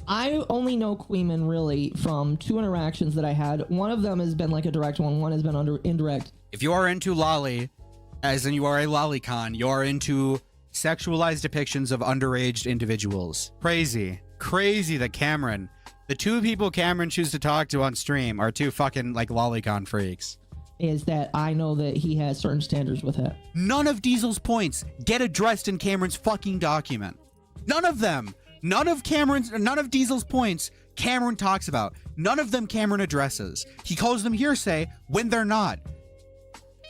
I only know Queeman really from 2 interactions that I had. One of them has been like a direct one has been indirect. If you are into lolly, as in you are a lolicon, you are into sexualized depictions of underage individuals. Crazy that Cameron, the 2 people Cameron chooses to talk to on stream are 2 fucking like lolicon freaks. Is that I know that he has certain standards with it. None of Diesel's points get addressed in Cameron's fucking document. None of them. None of Diesel's points Cameron talks about. None of them Cameron addresses. He calls them hearsay when they're not.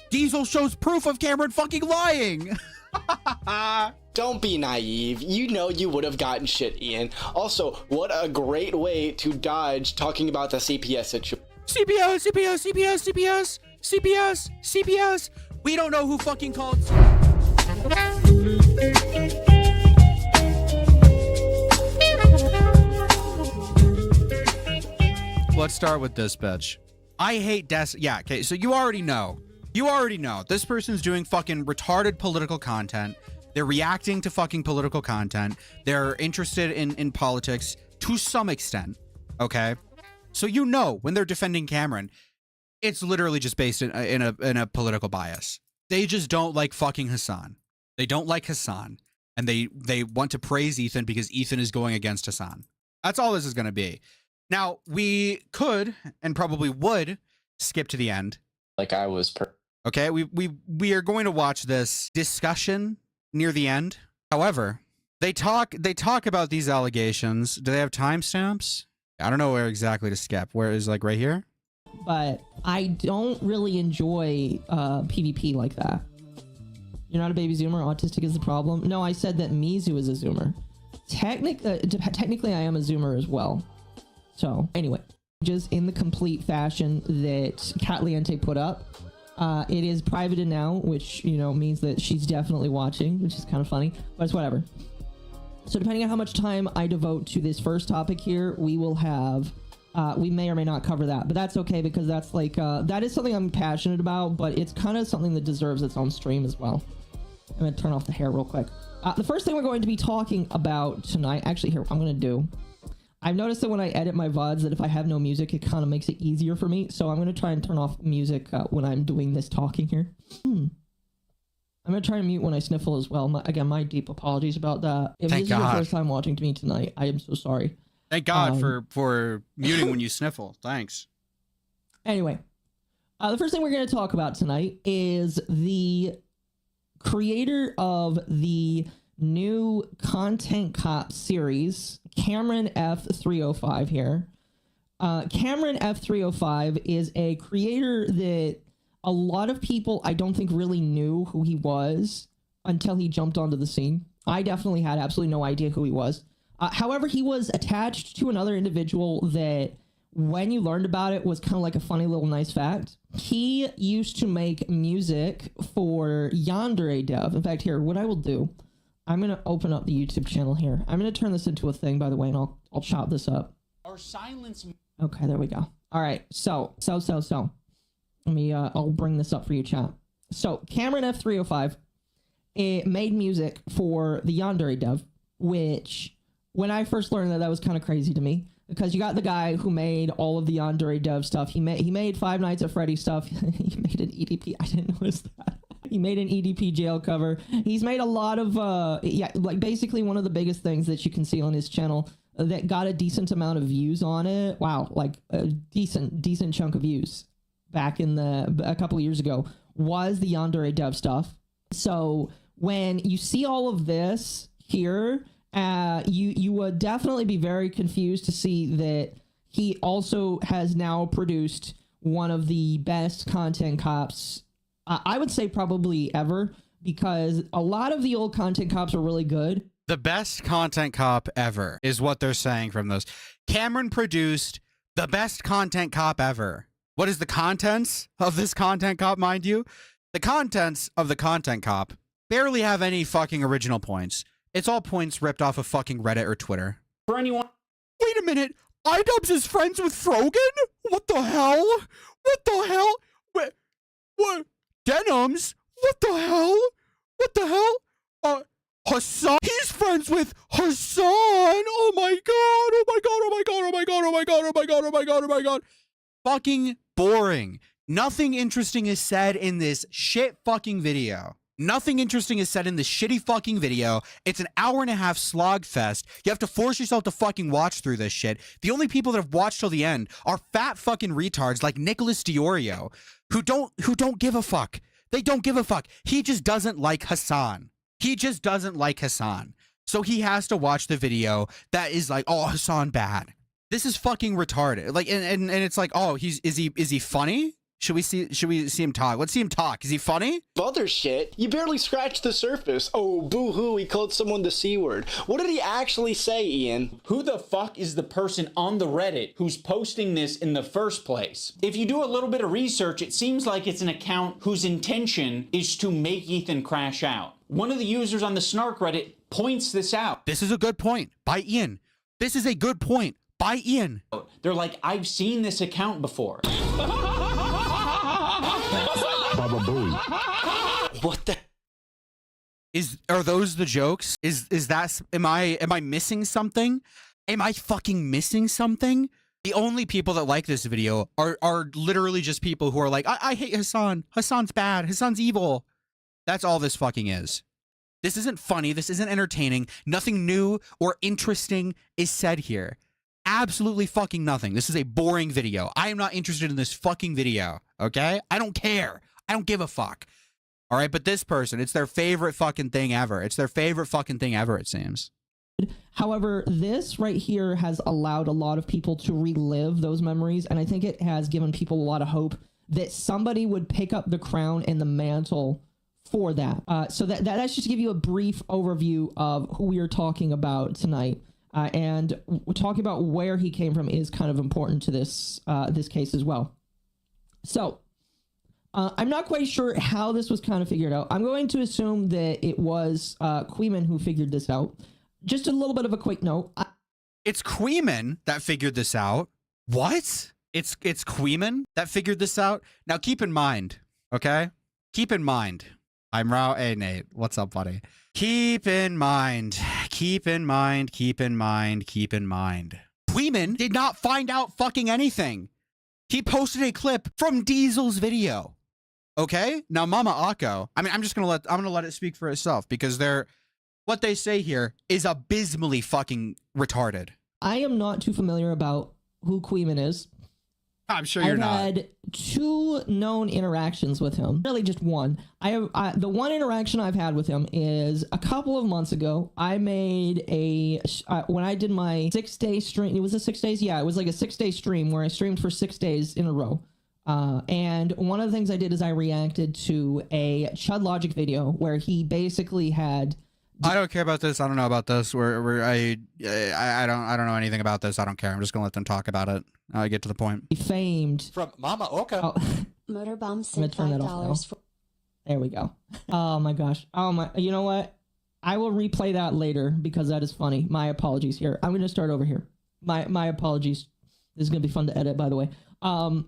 Diesel shows proof of Cameron fucking lying. Don't be naive. You know you would have gotten shit, Ian. Also, what a great way to dodge talking about the CPS situation. CPS. We don't know who fucking called. Let's start with this bitch. I hate yeah, okay, so you already know. This person's doing fucking retarded political content. They're reacting to fucking political content. They're interested in politics to some extent, okay? So you know when they're defending Cameron, it's literally just based in a political bias. They just don't like fucking Hassan. They don't like Hassan, and they want to praise Ethan because Ethan is going against Hassan. That's all this is going to be. Now, we could and probably would skip to the end. Like I was okay, we are going to watch this discussion near the end. However, they talk about these allegations. Do they have timestamps? I don't know where exactly to skip. Where is, like, right here? But I don't really enjoy PvP like that. You're not a baby zoomer. Autistic is the problem. No, I said that Mizu is a zoomer. Technically, I am a zoomer as well. So anyway, just in the complete fashion that Catliente put up. It is privated now, which, you know, means that she's definitely watching, which is kind of funny, but it's whatever. So depending on how much time I devote to this first topic here, we will have, we may or may not cover that, but that's okay because that's like, that is something I'm passionate about, but it's kind of something that deserves its own stream as well. I'm going to turn off the hair real quick. The first thing we're going to be talking about tonight, actually here, I'm going to do, I've noticed that when I edit my VODs that if I have no music, it kind of makes it easier for me. So I'm going to try and turn off music when I'm doing this talking here. I'm going to try and mute when I sniffle as well. Again, my deep apologies about that. If this is your first time watching to me tonight, I am so sorry. Thank God for muting when you sniffle. Thanks. Anyway, the first thing we're going to talk about tonight is the creator of the new Content Cop series, CameronF305 here. CameronF305 is a creator that a lot of people I don't think really knew who he was until he jumped onto the scene. I definitely had absolutely no idea who he was. However, he was attached to another individual that when you learned about it was kind of like a funny little nice fact. He used to make music for Yandere Dev. In fact, here, what I will do, I'm going to open up the YouTube channel here. I'm going to turn this into a thing, by the way, and I'll chop this up. Our silence. Okay, there we go. All right, so. Let me, I'll bring this up for you, chat. So, CameronF305 made music for the Yandere Dev, which, when I first learned that was kind of crazy to me, because you got the guy who made all of the Yandere Dev stuff. He made Five Nights at Freddy's stuff. He made an EDP. I didn't notice that. He made an EDP jail cover. He's made a lot of, yeah, like basically one of the biggest things that you can see on his channel that got a decent amount of views on it. Wow, like a decent chunk of views back in a couple of years ago was the Yandere Dev stuff. So when you see all of this here, you would definitely be very confused to see that he also has now produced one of the best content cops, I would say probably ever, because a lot of the old content cops are really good. The best content cop ever is what they're saying from those. Cameron produced the best content cop ever. What is the contents of this content cop, mind you? The contents of the content cop barely have any fucking original points. It's all points ripped off of fucking Reddit or Twitter. For anyone. Wait a minute. iDubbbz is friends with Frogan? What the hell? What the hell? What? Denims? What the hell? What the hell? Hassan? He's friends with Hassan? Oh my god, god, oh my god, oh my god. Fucking boring. Nothing interesting is said in this shit fucking video. Nothing interesting is said in this shitty fucking video. It's an hour-and-a-half slog fest. You have to force yourself to fucking watch through this shit. The only people that have watched till the end are fat fucking retards like Nicholas Diorio, who don't give a fuck. They don't give a fuck. He just doesn't like Hassan. He just doesn't like Hassan. So he has to watch the video that is like, oh, Hassan bad. This is fucking retarded. Like, and it's like, oh, is he funny? Should we see him talk? Let's see him talk. Is he funny? Other shit. You barely scratched the surface. Oh, boo-hoo, he called someone the C word. What did he actually say, Ian? Who the fuck is the person on the Reddit who's posting this in the first place? If you do a little bit of research, it seems like it's an account whose intention is to make Ethan crash out. One of the users on the Snark Reddit points this out. This is a good point by Ian. This is a good point by Ian. They're like, I've seen this account before. Baba Booey. What the? Are those the jokes? Is that, am I missing something? Am I fucking missing something? The only people that like this video are literally just people who are like, I hate Hassan. Hassan's bad. Hassan's evil. That's all this fucking is. This isn't funny. This isn't entertaining. Nothing new or interesting is said here. Absolutely fucking nothing. This is a boring video. I am not interested in this fucking video. Okay? I don't care. I don't give a fuck. All right, but this person, it's their favorite fucking thing ever. It's their favorite fucking thing ever, it seems. However, this right here has allowed a lot of people to relive those memories, and I think it has given people a lot of hope that somebody would pick up the crown and the mantle for that. So that's just to give you a brief overview of who we are talking about tonight. And talking about where he came from is kind of important to this this case as well. So I'm not quite sure how this was kind of figured out. I'm going to assume that it was Queeman who figured this out. Just a little bit of a quick note. It's Queeman that figured this out. What? It's Queeman that figured this out? Now keep in mind, okay? Keep in mind. I'm Mrow. Hey, Nate. What's up, buddy? Keep in mind. Keep in mind. Keep in mind. Keep in mind. Queeman did not find out fucking anything. He posted a clip from Diesel's video. Okay? Now, Mama Akko, I mean, I'm gonna let it speak for itself because what they say here is abysmally fucking retarded. I am not too familiar about who Queeman is. I'm sure you're not. I've had 2 known interactions with him. Really just one. The one interaction I've had with him is a couple of months ago. I made when I did my 6-day stream, it was a 6 days? Yeah, it was like a 6-day stream where I streamed for 6 days in a row. And one of the things I did is I reacted to a Chud Logic video where he basically had... I don't care about this. I don't know about this. I don't know anything about this. I don't care. I'm just gonna let them talk about it. I get to the point. Defamed from Mama Oka. Oh. Motorbomb sent $5 for. There we go. Oh my gosh. Oh my. You know what? I will replay that later because that is funny. My apologies here. I'm gonna start over here. My apologies. This is gonna be fun to edit, by the way.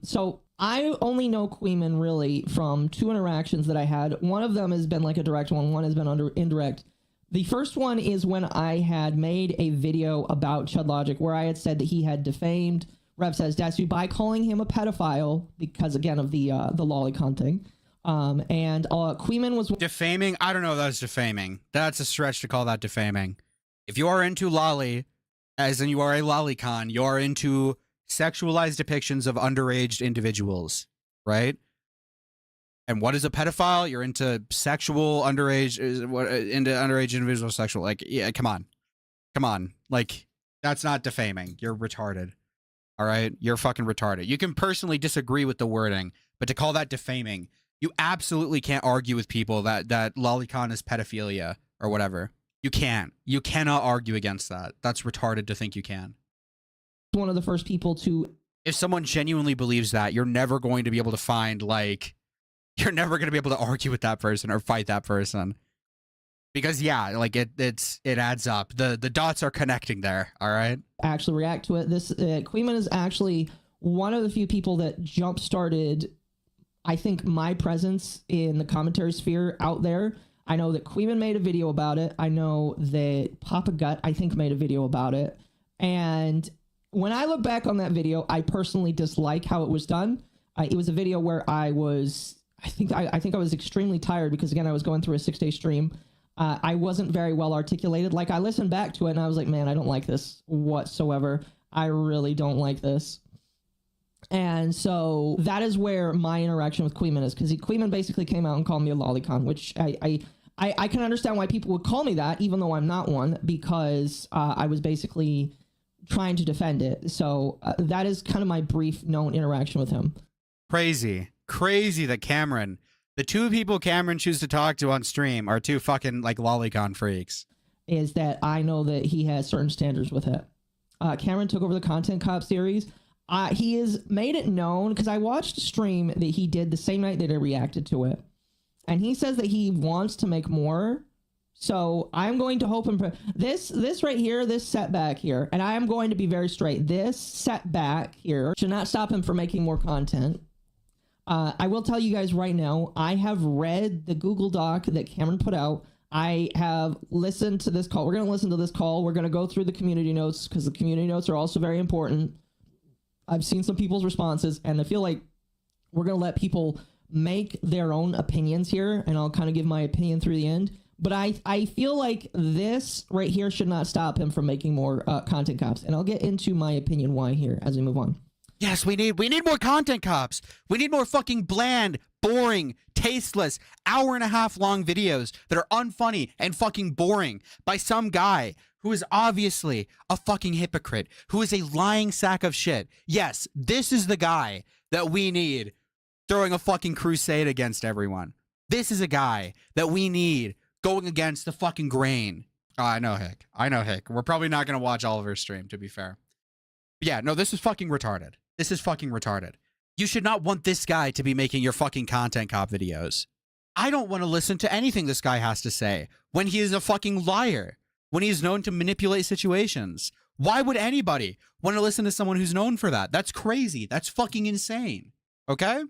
So I only know Queeman really from 2 interactions that I had. One of them has been like a direct one. One has been indirect. The first one is when I had made a video about Chud Logic where I had said that he had defamed Rev Says Dasu by calling him a pedophile because, again, of the LOLICON thing. And Queeman was... Defaming? I don't know if that's defaming. That's a stretch to call that defaming. If you are into lolly, as in you are a lolicon, you are into sexualized depictions of underage individuals, right? And what is a pedophile? You're into sexual underage, into underage individual sexual. Like, yeah, come on. Like, that's not defaming. You're retarded. All right? You're fucking retarded. You can personally disagree with the wording, but to call that defaming, you absolutely can't argue with people that lolicon is pedophilia or whatever. You can't. You cannot argue against that. That's retarded to think you can. One of the first people to... If someone genuinely believes that, you're never going to be able to find, like... You're never going to be able to argue with that person or fight that person. Because, yeah, like, it adds up. The dots are connecting there, all right? Actually react to it. This Queeman is actually one of the few people that jump-started, I think, my presence in the commentary sphere out there. I know that Queeman made a video about it. I know that Papa Gut, I think, made a video about it. And when I look back on that video, I personally dislike how it was done. It was a video where I think I was extremely tired because, again, I was going through a 6-day stream. I wasn't very well articulated. Like, I listened back to it and I was like, man, I don't like this whatsoever. I really don't like this. And so that is where my interaction with Queeman is, because Queeman basically came out and called me a lolicon, which I can understand why people would call me that, even though I'm not one, because I was basically trying to defend it. So that is kind of my brief known interaction with him. Crazy that Cameron, the two people Cameron chooses to talk to on stream are two fucking like lolicon freaks. Is that I know that he has certain standards with it. Cameron took over the Content Cop series. He has made it known, because I watched a stream that he did the same night that I reacted to it. And he says that he wants to make more. So I'm going to hope and pray. This right here, this setback here, and I am going to be very straight. This setback here should not stop him from making more content. I will tell you guys right now, I have read the Google Doc that Cameron put out. I have listened to this call. We're going to listen to this call. We're going to go through the community notes, because the community notes are also very important. I've seen some people's responses, and I feel like we're going to let people make their own opinions here, and I'll kind of give my opinion through the end. But I feel like this right here should not stop him from making more content cops, and I'll get into my opinion why here as we move on. Yes, we need more content cops. We need more fucking bland, boring, tasteless, hour-and-a-half long videos that are unfunny and fucking boring by some guy who is obviously a fucking hypocrite, who is a lying sack of shit. Yes, this is the guy that we need throwing a fucking crusade against everyone. This is a guy that we need going against the fucking grain. Oh, I know Hick. We're probably not going to watch Oliver's stream, to be fair. But yeah, no, this is fucking retarded. This is fucking retarded. You should not want this guy to be making your fucking content cop videos. I don't want to listen to anything this guy has to say when he is a fucking liar, when he is known to manipulate situations. Why would anybody want to listen to someone who's known for that? That's crazy. That's fucking insane. Okay?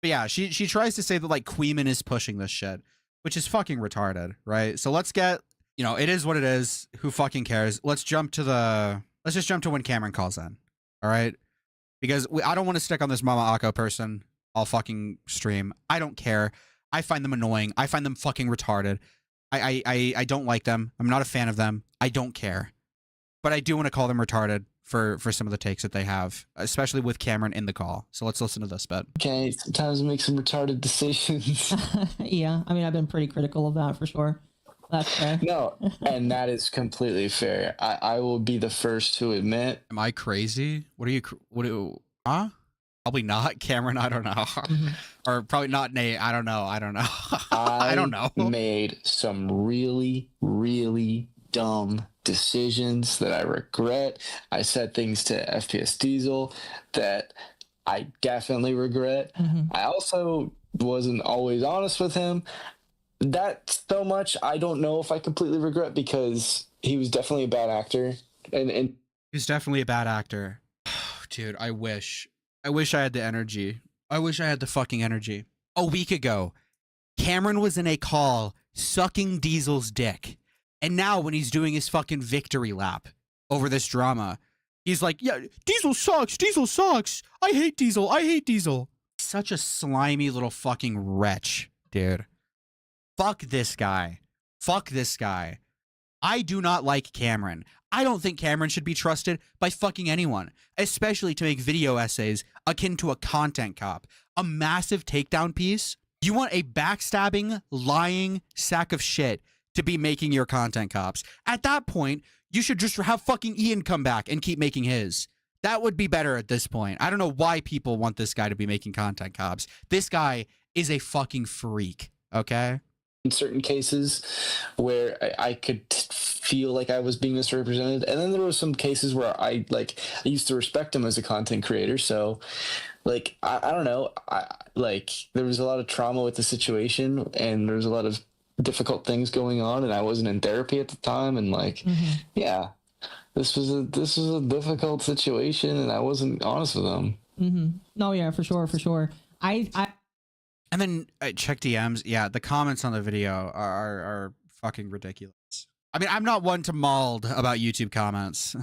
But yeah, she tries to say that like Queeman is pushing this shit, which is fucking retarded, right? So let's get, you know, it is what it is. Who fucking cares? Let's just jump to when Cameron calls in. All right? Because I don't want to stick on this Mama Akko person all fucking stream. I don't care. I find them annoying. I find them fucking retarded. I don't like them. I'm not a fan of them. I don't care. But I do want to call them retarded for some of the takes that they have, especially with Cameron in the call. So let's listen to this bit. Okay, sometimes we make some retarded decisions. Yeah, I mean, I've been pretty critical of that for sure. That's fair. No, and that is completely fair. I will be the first to admit. Am I crazy? Probably not, Cameron. I don't know. Or probably not Nate. I don't know. I don't know. I made some really, really dumb decisions that I regret. I said things to FPS Diesel that I definitely regret. I also wasn't always honest with him. That so much I don't know if I completely regret, because he was definitely a bad actor. And he's definitely a bad actor. Dude, I wish I had the energy. I wish I had the fucking energy. A week ago, Cameron was in a call sucking Diesel's dick. And now when he's doing his fucking victory lap over this drama, he's like, yeah, Diesel sucks. Diesel sucks. I hate Diesel. I hate Diesel. Such a slimy little fucking wretch, dude. Fuck this guy. Fuck this guy. I do not like Cameron. I don't think Cameron should be trusted by fucking anyone, especially to make video essays akin to a content cop. A massive takedown piece? You want a backstabbing, lying sack of shit to be making your content cops. At that point, you should just have fucking Ian come back and keep making his. That would be better at this point. I don't know why people want this guy to be making content cops. This guy is a fucking freak, okay? in certain cases where I could feel like I was being misrepresented. And then there were some cases where I used to respect him as a content creator. So I don't know. There was a lot of trauma with the situation and there was a lot of difficult things going on and I wasn't in therapy at the time. And yeah, this was a difficult situation and I wasn't honest with him. No, yeah, for sure. And then check DMs. Yeah, the comments on the video are fucking ridiculous. I mean, I'm not one to mauled about YouTube comments.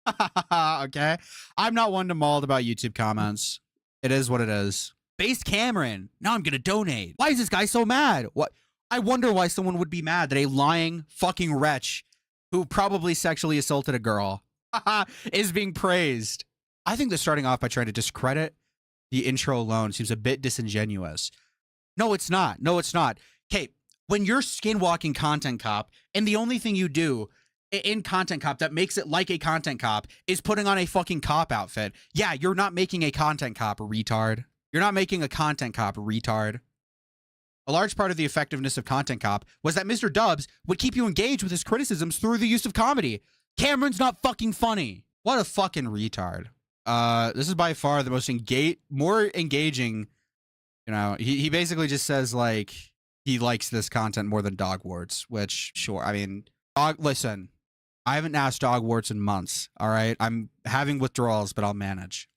Okay? I'm not one to maul about YouTube comments. It is what it is. Based Cameron. Now I'm gonna donate. Why is this guy so mad? What? I wonder why someone would be mad that a lying fucking wretch who probably sexually assaulted a girl is being praised. I think that starting off by trying to discredit the intro alone seems a bit disingenuous. No, it's not. No, it's not. Okay, when you're skinwalking Content Cop and the only thing you do in Content Cop that makes it like a Content Cop is putting on a fucking cop outfit. Yeah, you're not making a Content Cop, retard. You're not making a Content Cop, retard. A large part of the effectiveness of Content Cop was that Mr. Dubs would keep you engaged with his criticisms through the use of comedy. Cameron's not fucking funny. What a fucking retard. This is by far the most more engaging, you know, he basically just says like he likes this content more than Dog Warts, which sure, I mean, listen, I haven't asked Dog Warts in months, all right? I'm having withdrawals, but I'll manage.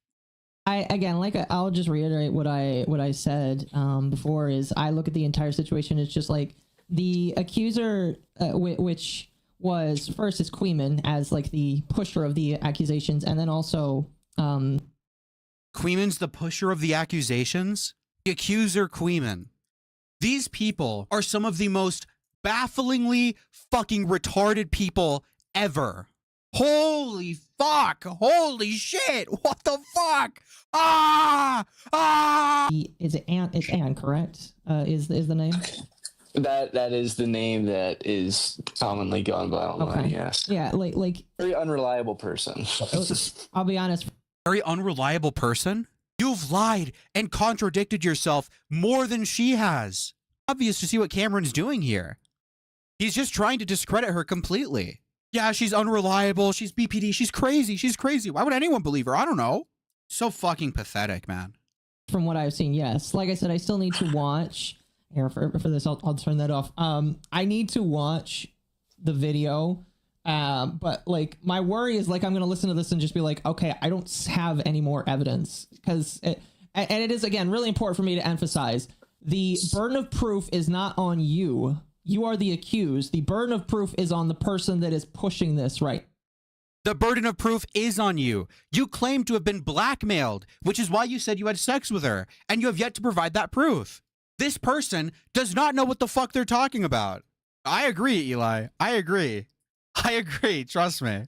I'll just reiterate what I said before is I look at the entire situation. It's just like the accuser, which was first is Queeman as like the pusher of the accusations, and then also Queeman's the pusher of the accusations. The accuser Queeman. These people are some of the most bafflingly fucking retarded people ever. Holy fuck! Holy shit! What the fuck? Is it Ann? It's Ann, correct? Is the name? That is the name that is commonly gone by online. Okay. Yes. Yeah, like Very unreliable person. I'll be honest. Very unreliable person? You've lied and contradicted yourself more than she has. Obvious to see what Cameron's doing here. He's just trying to discredit her completely. Yeah, she's unreliable. She's BPD. She's crazy. She's crazy. Why would anyone believe her? I don't know. So fucking pathetic, man. From what I've seen, yes. Like I said, I still need to watch. Here for this, I'll turn that off. I need to watch the video. But like my worry is like I'm gonna listen to this and just be like, okay, I don't have any more evidence because and it is again really important for me to emphasize the burden of proof is not on you. You are the accused. The burden of proof is on the person that is pushing this, right? The burden of proof is on you. You claim to have been blackmailed, which is why you said you had sex with her, and you have yet to provide that proof. This person does not know what the fuck they're talking about. I agree, Eli. I agree. Trust me.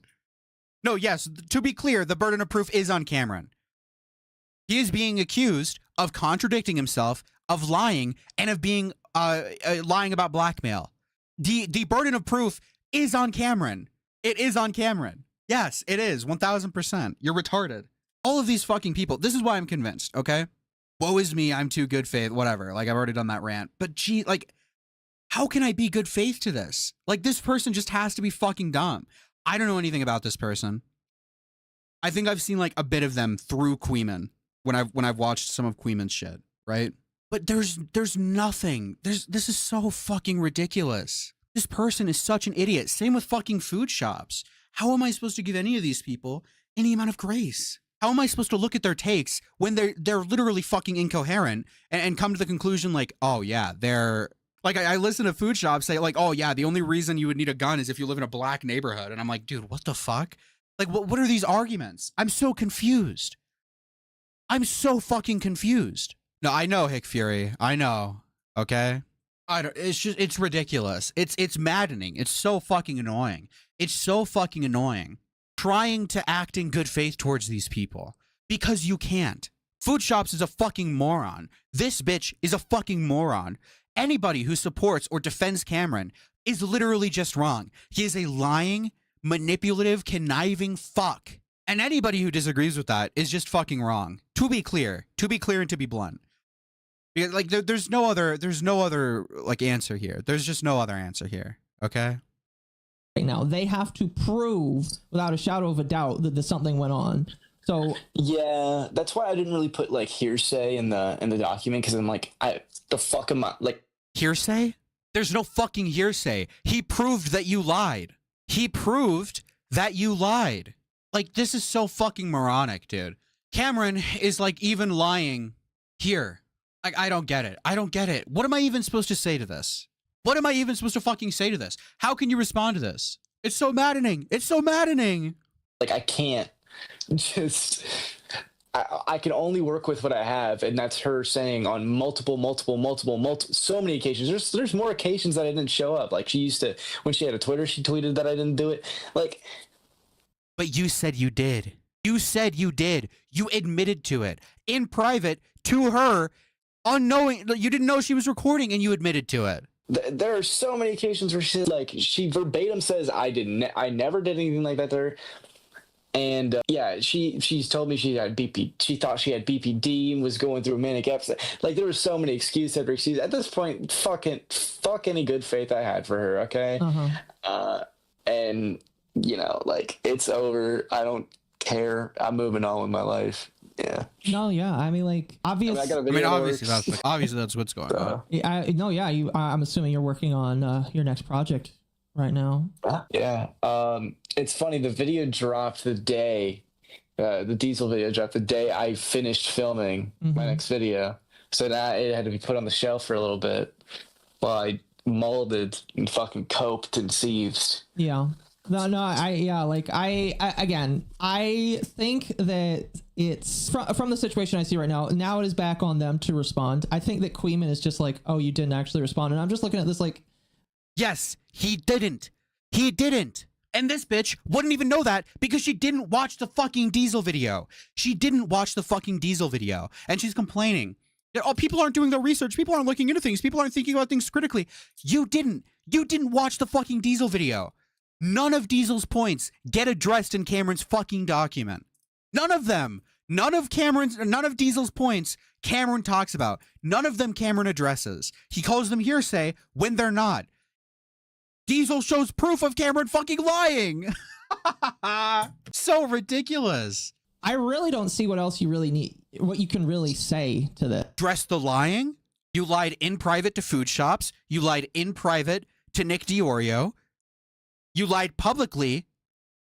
No, yes, to be clear, the burden of proof is on Cameron. He is being accused of contradicting himself, of lying, and of being lying about blackmail. The burden of proof is on Cameron. It is on Cameron. Yes, it is. 1000%. You're retarded. All of these fucking people. This is why I'm convinced, okay? Woe is me. I'm too good faith. Whatever. Like, I've already done that rant. But gee, like, how can I be good faith to this? Like, this person just has to be fucking dumb. I don't know anything about this person. I think I've seen like a bit of them through Queeman when I've watched some of Queeman's shit, right? But there's nothing. This is so fucking ridiculous. This person is such an idiot. Same with fucking food shops. How am I supposed to give any of these people any amount of grace? How am I supposed to look at their takes when they're literally fucking incoherent and come to the conclusion like, oh yeah, they're like, I listen to food shops say like, oh yeah, the only reason you would need a gun is if you live in a black neighborhood. And I'm like, dude, what the fuck? Like, what are these arguments? I'm so confused. I'm so fucking confused. No, I know, Hick Fury. I know. Okay. It's ridiculous. It's maddening. It's so fucking annoying. It's so fucking annoying. Trying to act in good faith towards these people because you can't. Food Shops is a fucking moron. This bitch is a fucking moron. Anybody who supports or defends Cameron is literally just wrong. He is a lying, manipulative, conniving fuck. And anybody who disagrees with that is just fucking wrong. To be clear and to be blunt. Because, like, there's no other like answer here. There's just no other answer here. Okay. Right now, they have to prove without a shadow of a doubt that something went on. So yeah, that's why I didn't really put like hearsay in the document because I'm like, the fuck am I like hearsay? There's no fucking hearsay. He proved that you lied. He proved that you lied. Like, this is so fucking moronic, dude. Cameron is like even lying here. Like, I don't get it. I don't get it. What am I even supposed to say to this? What am I even supposed to fucking say to this? How can you respond to this? It's so maddening. It's so maddening. Like, I can't just. I can only work with what I have, and that's her saying on multiple, so many occasions. There's more occasions that I didn't show up. Like, she used to, when she had a Twitter, she tweeted that I didn't do it. Like, But you said you did. You said you did. You admitted to it in private to her, unknowing. You didn't know she was recording, and you admitted to it. there are so many occasions where she verbatim says I never did anything like that to her. And yeah, she's told me she had BP. She thought she had BPD and was going through a manic episode. Like, there were so many excuse after excuse. At this point, fuck any good faith I had for her. Okay, and you know, like, it's over. I don't care. I'm moving on with my life. Yeah. No, yeah. I mean, like, obviously. Obviously that's what's going on. I'm assuming you're working on your next project right now. Yeah. It's funny. The video dropped the day, the Diesel video dropped the day I finished filming my next video. So now it had to be put on the shelf for a little bit while I molded and fucking coped and seethed. Yeah. No, I think that it's from the situation I see right now. Now it is back on them to respond. I think that Queeman is just like, oh, you didn't actually respond. And I'm just looking at this like, yes, he didn't. He didn't. And this bitch wouldn't even know that because she didn't watch the fucking Diesel video. She didn't watch the fucking Diesel video. And she's complaining that, oh, people aren't doing their research. People aren't looking into things. People aren't thinking about things critically. You didn't watch the fucking Diesel video. None of Diesel's points get addressed in Cameron's fucking document. None of them. None of Diesel's points Cameron talks about. None of them Cameron addresses. He calls them hearsay when they're not. Diesel shows proof of Cameron fucking lying. So ridiculous. I really don't see what else you really need, what you can really say to this. Address the lying. You lied in private to food shops. You lied in private to Nick DiOrio. You lied publicly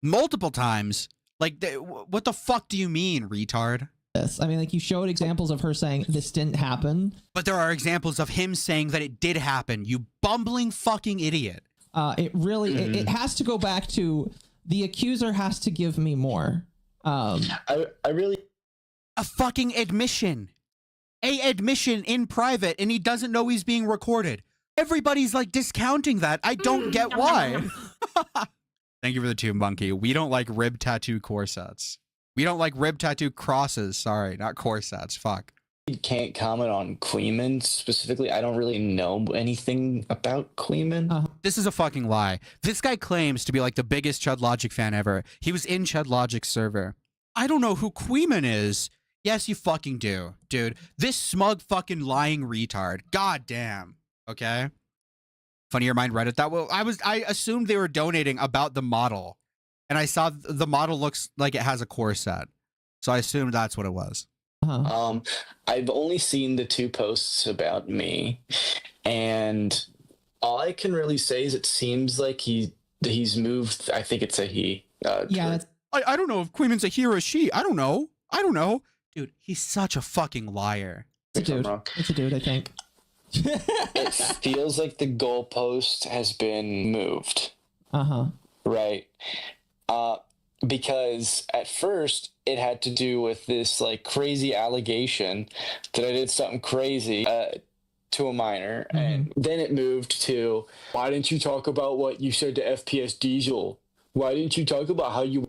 multiple times. Like, what the fuck do you mean, retard? I mean, like, you showed examples of her saying this didn't happen. But there are examples of him saying that it did happen. You bumbling fucking idiot. It really, it has to go back to the accuser has to give me more. I really. A fucking admission. A admission in private, and he doesn't know he's being recorded. Everybody's like discounting that. I don't get why. Thank you for the tune, Monkey. We don't like rib tattoo corsets. We don't like rib tattoo crosses. Sorry, not corsets. Fuck. Can't comment on Queeman specifically. I don't really know anything about Queeman. This is a fucking lie. This guy claims to be like the biggest Chud Logic fan ever. He was in Chud Logic's server. I don't know who Queeman is. Yes, you fucking do, dude. This smug fucking lying retard. God damn. Okay. Funny your mind Reddit that. Well, I assumed they were donating about the model, and I saw the model looks like it has a corset, so I assumed that's what it was. I've only seen the 2 posts about me, and all I can really say is it seems like he's moved. I think it's a he. Yeah, I don't know if Queeman's a he or a she. I don't know. Dude, he's such a fucking liar. It's a dude, I think. It feels like the goalpost has been moved. Right. Because at first it had to do with this like crazy allegation that I did something crazy to a minor, and then it moved to, why didn't you talk about what you said to FPS Diesel? Why didn't you talk about how you...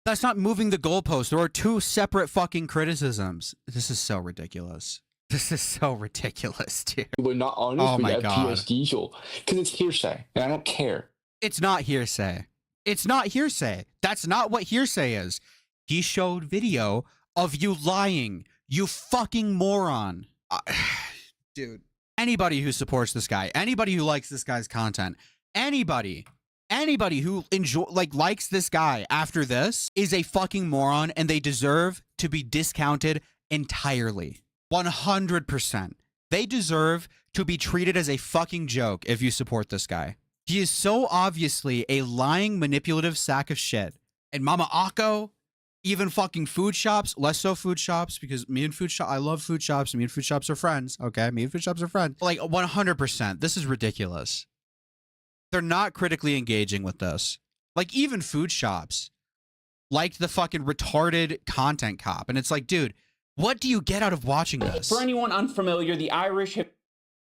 That's not moving the goalpost. There are 2 separate fucking criticisms. This is so ridiculous. This is so ridiculous, dude. We're not honest with FPS Diesel because it's hearsay, and I don't care. It's not hearsay. It's not hearsay. That's not what hearsay is. He showed video of you lying. You fucking moron. Dude. Anybody who supports this guy, anybody who likes this guy's content, anybody who likes this guy after this is a fucking moron, and they deserve to be discounted entirely. 100%. They deserve to be treated as a fucking joke if you support this guy. He is so obviously a lying, manipulative sack of shit. And Mama Akko, even fucking food shops, less so food shops, because I love food shops. Me and food shops are friends. Okay, me and food shops are friends. Like 100%. This is ridiculous. They're not critically engaging with this. Like even food shops. liked the fucking retarded content cop. And it's like, dude, what do you get out of watching this? For anyone unfamiliar, the Irish have...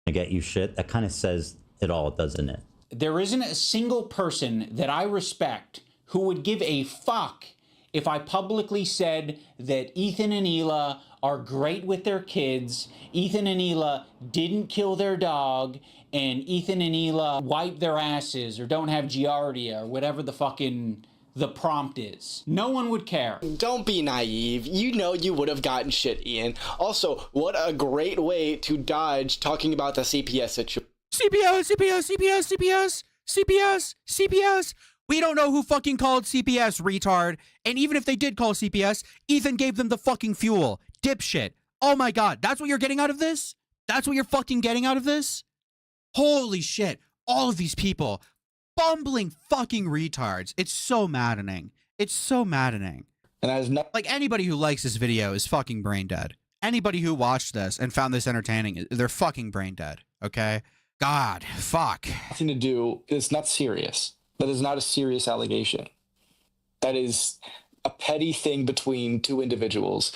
To get you shit, that kind of says it all, doesn't it? There isn't a single person that I respect who would give a fuck if I publicly said that Ethan and Hila are great with their kids, Ethan and Hila didn't kill their dog, and Ethan and Hila wipe their asses or don't have giardia or whatever the fucking the prompt is. No one would care. Don't be naive. You know you would have gotten shit, Ian. Also, what a great way to dodge talking about the CPS situation. CPS. We don't know who fucking called CPS, retard. And even if they did call CPS, Ethan gave them the fucking fuel. Dipshit. Oh my God. That's what you're getting out of this? That's what you're fucking getting out of this? Holy shit. All of these people. Bumbling fucking retards. It's so maddening. It's so maddening. And I was not Like, anybody who likes this video is fucking brain dead. Anybody who watched this and found this entertaining, they're fucking brain dead. Okay? God, fuck. nothing to do. It's not serious. That is not a serious allegation. That is a petty thing between two individuals.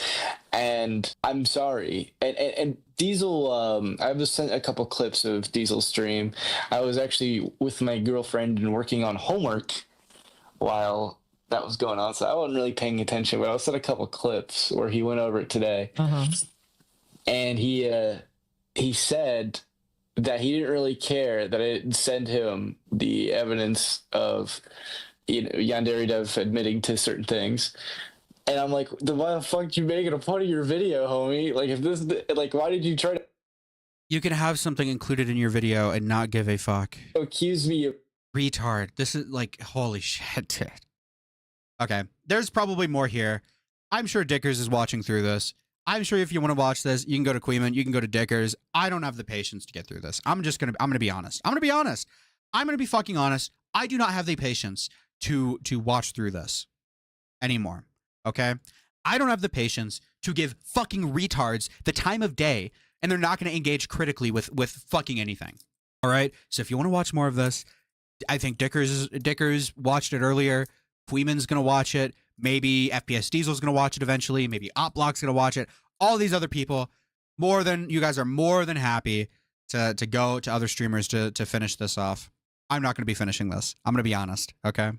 And I'm sorry. And Diesel, I was sent a couple clips of Diesel's stream. I was actually with my girlfriend and working on homework while that was going on, so I wasn't really paying attention, but I sent a couple clips where he went over it today. And he said that he didn't really care that I didn't send him the evidence of, you know, Yandere Dev admitting to certain things. And I'm like, why the fuck you make it a part of your video, homie? Like, if this, like, why did you try to You can have something included in your video and not give a fuck. accuse me of Retard. This is like, holy shit, dude. Okay, there's probably more here. I'm sure Dickers is watching through this. I'm sure if you want to watch this, you can go to Queeman, you can go to Dickers. I don't have the patience to get through this. I'm gonna be honest. I'm gonna be fucking honest. I do not have the patience to watch through this anymore. Okay? I don't have the patience to give fucking retards the time of day, and they're not gonna engage critically with fucking anything. All right? So if you want to watch more of this, I think Dickers watched it earlier. Queeman's gonna watch it. Maybe FPS Diesel's gonna watch it eventually. Maybe OpBlock's gonna watch it. All these other people, you guys are more than happy to go to other streamers to finish this off. I'm not gonna be finishing this. I'm gonna be honest, okay?